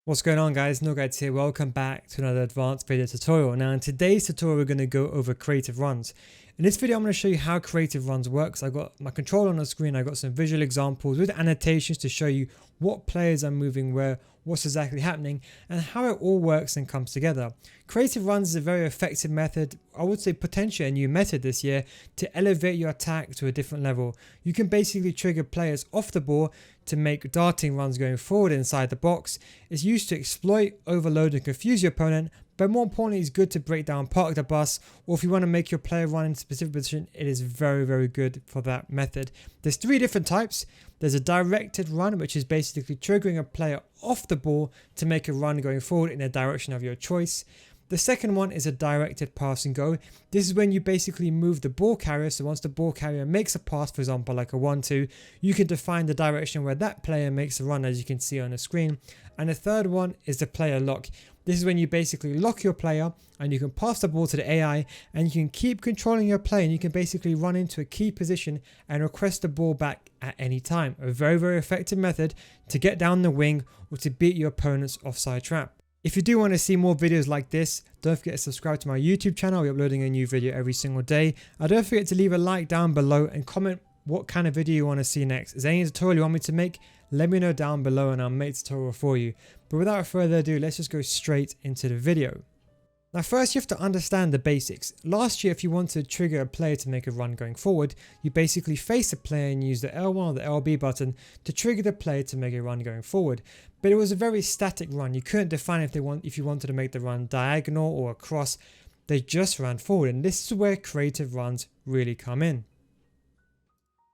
What's going on, guys? No Guides here. Welcome back to another advanced video tutorial. Now in today's tutorial we're going to go over creative runs. In this video I'm going to show you how creative runs works. I got my controller on the screen, I got some visual examples with annotations to show you what players are moving where, what's exactly happening, and how it all works and comes together. Creative runs is a very effective method, I would say potentially a new method this year, to elevate your attack to a different level. You can basically trigger players off the ball to make darting runs going forward inside the box. It's used to exploit, overload and confuse your opponent, but more importantly it's good to break down park the bus, or if you want to make your player run in a specific position, it is very good for that method. There's three different types. There's a directed run, which is basically triggering a player off the ball to make a run going forward in the direction of your choice. The second one is a directed pass and go. This is when you basically move the ball carrier, so once the ball carrier makes a pass, for example like a 1-2, you can define the direction where that player makes a run, as you can see on the screen. And the third one is the player lock. This is when you basically lock your player and you can pass the ball to the AI and you can keep controlling your play, and you can basically run into a key position and request the ball back at any time. A very effective method to get down the wing or to beat your opponent's offside trap. If you do want to see more videos like this, don't forget to subscribe to my YouTube channel. We're uploading a new video every single day. And don't forget to leave a like down below and comment what kind of video you want to see next. Is there any tutorial you want me to make? Let me know down below and I'll make a tutorial for you. But without further ado, let's just go straight into the video. Now first you have to understand the basics. Last year if you want to trigger a player to make a run going forward, you basically face the player and use the L1 or the LB button to trigger the player to make a run going forward. But it was a very static run. You couldn't define if you wanted to make the run diagonal or across. They just ran forward, and this is where creative runs really come in.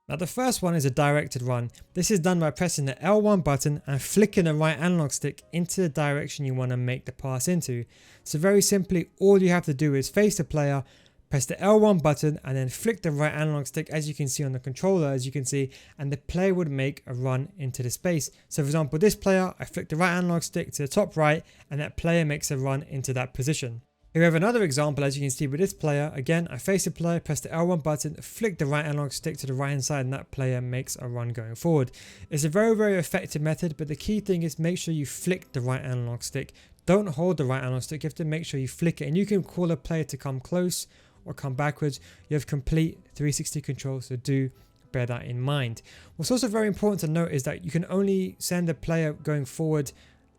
Now the first one is a directed run. This is done by pressing the L1 button and flicking the right analog stick into the direction you want to make the pass into. So very simply, all you have to do is face the player, press the L1 button and then flick the right analog stick, as you can see on the controller, as you can see, and the player would make a run into the space. So for example, this player, I flick the right analog stick to the top right and that player makes a run into that position. Here we have another example, as you can see with this player. Again, I face the player, press the L1 button, flick the right analog stick to the right hand side and that player makes a run going forward. It's a very effective method, but the key thing is make sure you flick the right analog stick. Don't hold the right analog stick, you have to make sure you flick it, and you can call a player to come close or come backwards. You have complete 360 control, so do bear that in mind. What's also very important to note is that you can only send a player going forward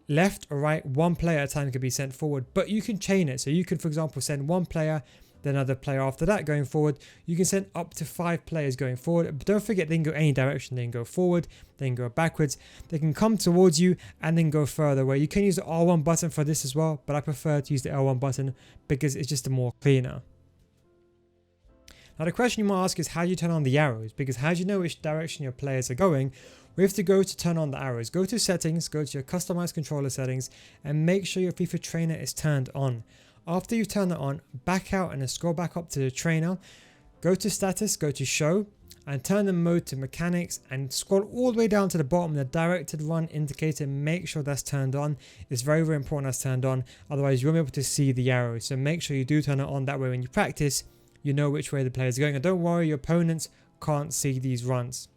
left or right. One player at a time can be sent forward, but you can chain it. So you can, for example, send one player, then another player after that going forward. You can send up to 5 players going forward, but don't forget they can go any direction. They can go forward, they can go backwards, they can come towards you and then go further away. You can use the R1 button for this as well, but I prefer to use the L1 button because it's just more cleaner. Now the question you might ask is, how do you turn on the arrows? Because how do you know which direction your players are going? We have to go to turn on the arrows. Go to settings, go to your customized controller settings and make sure your FIFA trainer is turned on. After you've turned it on, back out and then scroll back up to the trainer. Go to status, go to show and turn the mode to mechanics and scroll all the way down to the bottom. The directed run indicator, make sure that's turned on. It's very important that's turned on, otherwise you won't be able to see the arrows. So make sure you do turn it on, that way when you practice you know which way the players are going, and don't worry, your opponents can't see these runs.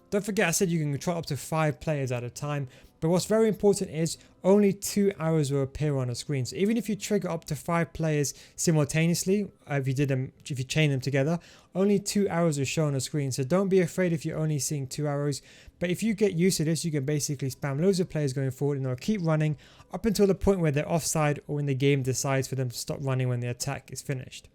Don't forget I said you can control up to 5 players at a time, but what's very important is only 2 arrows will appear on the screen. So even if you trigger up to 5 players simultaneously, if you chain them together, only 2 arrows will show on the screen. So don't be afraid if you're only seeing 2 arrows, but if you get used to this, you can basically spam loads of players going forward and they'll keep running up until the point where they're offside or when the game decides for them to stop running when the attack is finished.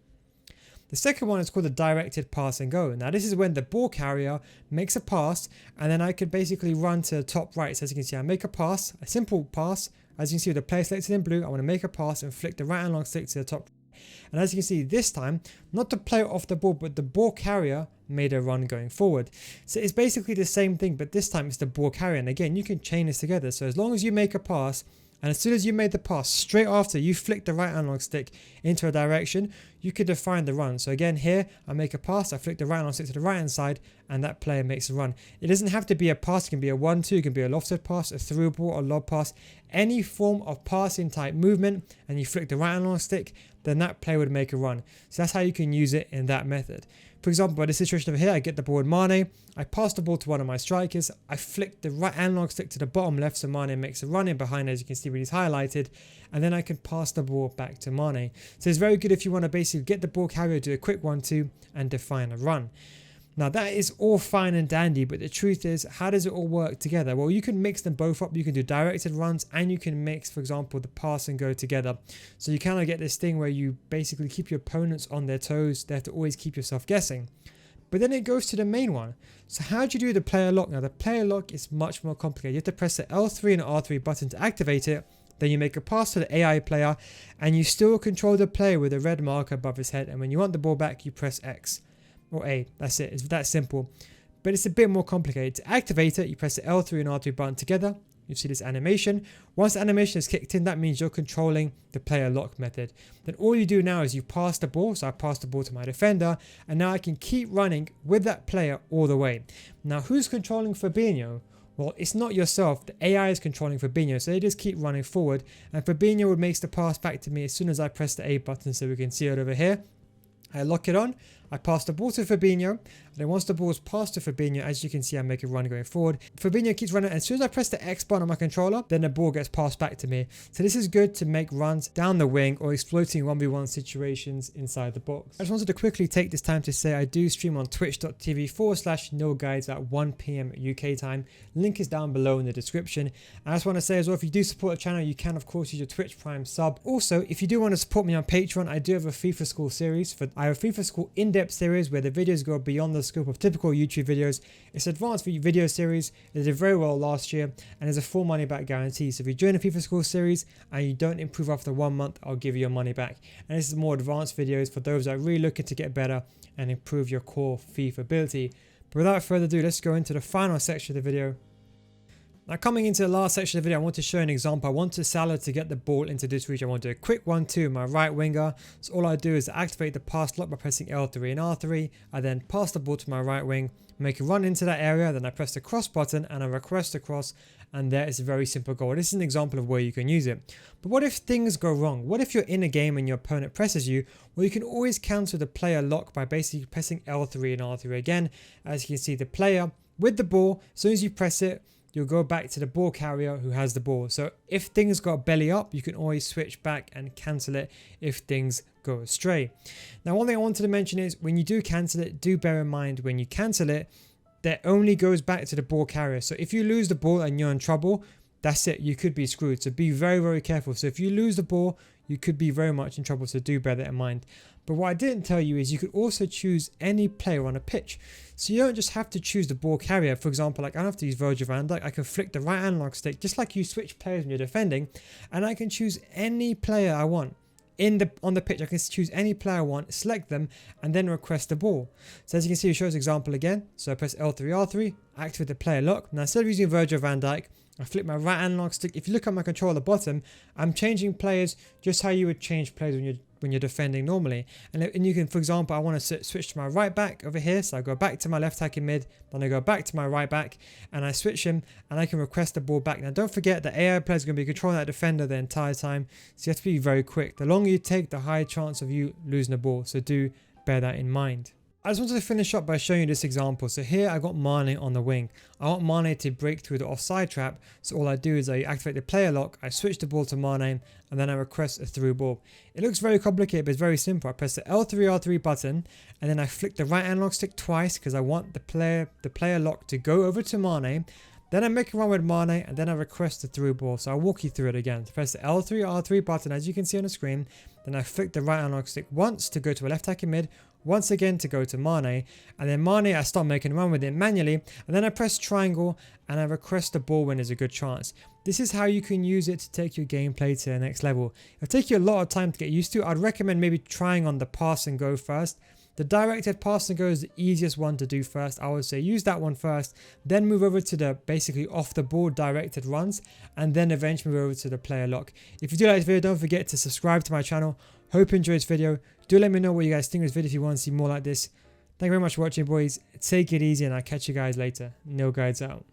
The second one is called the directed pass and go. Now this is when the ball carrier makes a pass and then I could basically run to the top right. So as you can see, I make a pass, a simple pass. As you can see with the player selected in blue, I want to make a pass and flick the right analog stick to the top. And as you can see this time, not the player off the ball, but the ball carrier made a run going forward. So it's basically the same thing, but this time it's the ball carrier. And again, you can chain this together. So as long as you make a pass, and as soon as you made the pass, straight after you flick the right analog stick into a direction, you could define the run. So again, here I make a pass, I flick the right analog stick to the right hand side, and that player makes a run. It doesn't have to be a pass, it can be a 1-2, it can be a lofted pass, a through ball, a lob pass, any form of passing type movement, and you flick the right analog stick, then that player would make a run. So that's how you can use it in that method. For example, by this situation over here, I get the ball with Mane, I pass the ball to one of my strikers, I flick the right analog stick to the bottom left so Mane makes a run in behind, as you can see where he's highlighted, and then I can pass the ball back to Mane. So it's very good if you want to basically get the ball carrier, do a quick 1-2 and define a run. Now that is all fine and dandy, but the truth is, how does it all work together? Well, you can mix them both up. You can do directed runs and you can mix, for example, the pass and go together. So you kind of get this thing where you basically keep your opponents on their toes. They have to always keep yourself guessing. But then it goes to the main one. So how do you do the player lock? Now the player lock is much more complicated. You have to press the L3 and R3 button to activate it. Then you make a pass to the AI player and you still control the player with a red marker above his head. And when you want the ball back, you press X. Or A, that's it, it's that simple. But it's a bit more complicated. To activate it, you press the L3 and R3 button together. You see this animation. Once the animation is kicked in, that means you're controlling the player lock method. Then all you do now is you pass the ball. So I pass the ball to my defender, and now I can keep running with that player all the way. Now who's controlling Fabinho? Well, it's not yourself. The AI is controlling Fabinho, so they just keep running forward, and Fabinho would make the pass back to me as soon as I press the A button, so we can see it over here. I lock it on, I pass the ball to Fabinho, and then once the ball is passed to Fabinho, as you can see, I make a run going forward. Fabinho keeps running, and as soon as I press the X button on my controller, then the ball gets passed back to me. So this is good to make runs down the wing or exploiting 1v1 situations inside the box. I just wanted to quickly take this time to say I do stream on twitch.tv/NilGuides at 1 PM UK time. Link is down below in the description. And I just want to say as well, if you do support the channel, you can of course use your Twitch Prime sub. Also, if you do want to support me on Patreon, I do have a FIFA School series. I have a FIFA School in-depth series where the videos go beyond the scope of typical YouTube videos. It's an advanced video series. It did very well last year and there's a full money back guarantee. So if you join the FIFA School series and you don't improve after 1 month, I'll give you your money back. And this is more advanced videos for those that are really looking to get better and improve your core FIFA ability. But without further ado, let's go into the final section of the video. Now coming into the last section of the video, I want to show an example. I want Salah to get the ball into this region. I want to do a quick 1-2 my right winger. So all I do is activate the pass lock by pressing L3 and R3. I then pass the ball to my right wing, make a run into that area. Then I press the cross button and I request a cross. And there is a very simple goal. This is an example of where you can use it. But what if things go wrong? What if you're in a game and your opponent presses you? Well, you can always cancel the player lock by basically pressing L3 and R3 again. As you can see, the player with the ball, as soon as you press it, you'll go back to the ball carrier who has the ball. So if things got belly up, you can always switch back and cancel it if things go astray. Now, one thing I wanted to mention is when you do cancel it, do bear in mind when you cancel it, that only goes back to the ball carrier. So if you lose the ball and you're in trouble, that's it, you could be screwed. So be very, very careful. So if you lose the ball, you could be very much in trouble. So do bear that in mind. But what I didn't tell you is you could also choose any player on a pitch. So you don't just have to choose the ball carrier. For example, like I don't have to use Virgil van Dijk. I can flick the right analog stick, just like you switch players when you're defending, and I can choose any player I want. On the pitch, I can choose any player I want, select them, and then request the ball. So as you can see, it shows example again. So I press L3, R3, activate the player lock. Now instead of using Virgil van Dijk, I flip my right analog stick. If you look at my control at the bottom, I'm changing players just how you would change players when you're defending normally. And you can, for example, I want to switch to my right back over here. So I go back to my left attacking mid, then I go back to my right back and I switch him and I can request the ball back. Now don't forget the AI player is going to be controlling that defender the entire time. So you have to be very quick. The longer you take, the higher chance of you losing the ball. So do bear that in mind. I just wanted to finish up by showing you this example. So here I got Mane on the wing. I want Mane to break through the offside trap. So all I do is I activate the player lock, I switch the ball to Mane, and then I request a through ball. It looks very complicated, but it's very simple. I press the L3, R3 button, and then I flick the right analog stick twice because I want the player lock to go over to Mane. Then I make a run with Mane, and then I request the through ball. So I'll walk you through it again. So press the L3, R3 button, as you can see on the screen. Then I flick the right analog stick once to go to a left attacking mid, once again to go to Mane, and then Mane I start making a run with it manually, and then I press triangle and I request the ball when there's a good chance. This is how you can use it to take your gameplay to the next level. It'll take you a lot of time to get used to. I'd recommend maybe trying on the pass and go first. The directed pass and go is the easiest one to do first. I would say use that one first, then move over to the basically off the ball directed runs, and then eventually move over to the player lock. If you do like this video, don't forget to subscribe to my channel. Hope you enjoyed this video. Do let me know what you guys think of this video if you want to see more like this. Thank you very much for watching, boys. Take it easy, and I'll catch you guys later. No Guides out.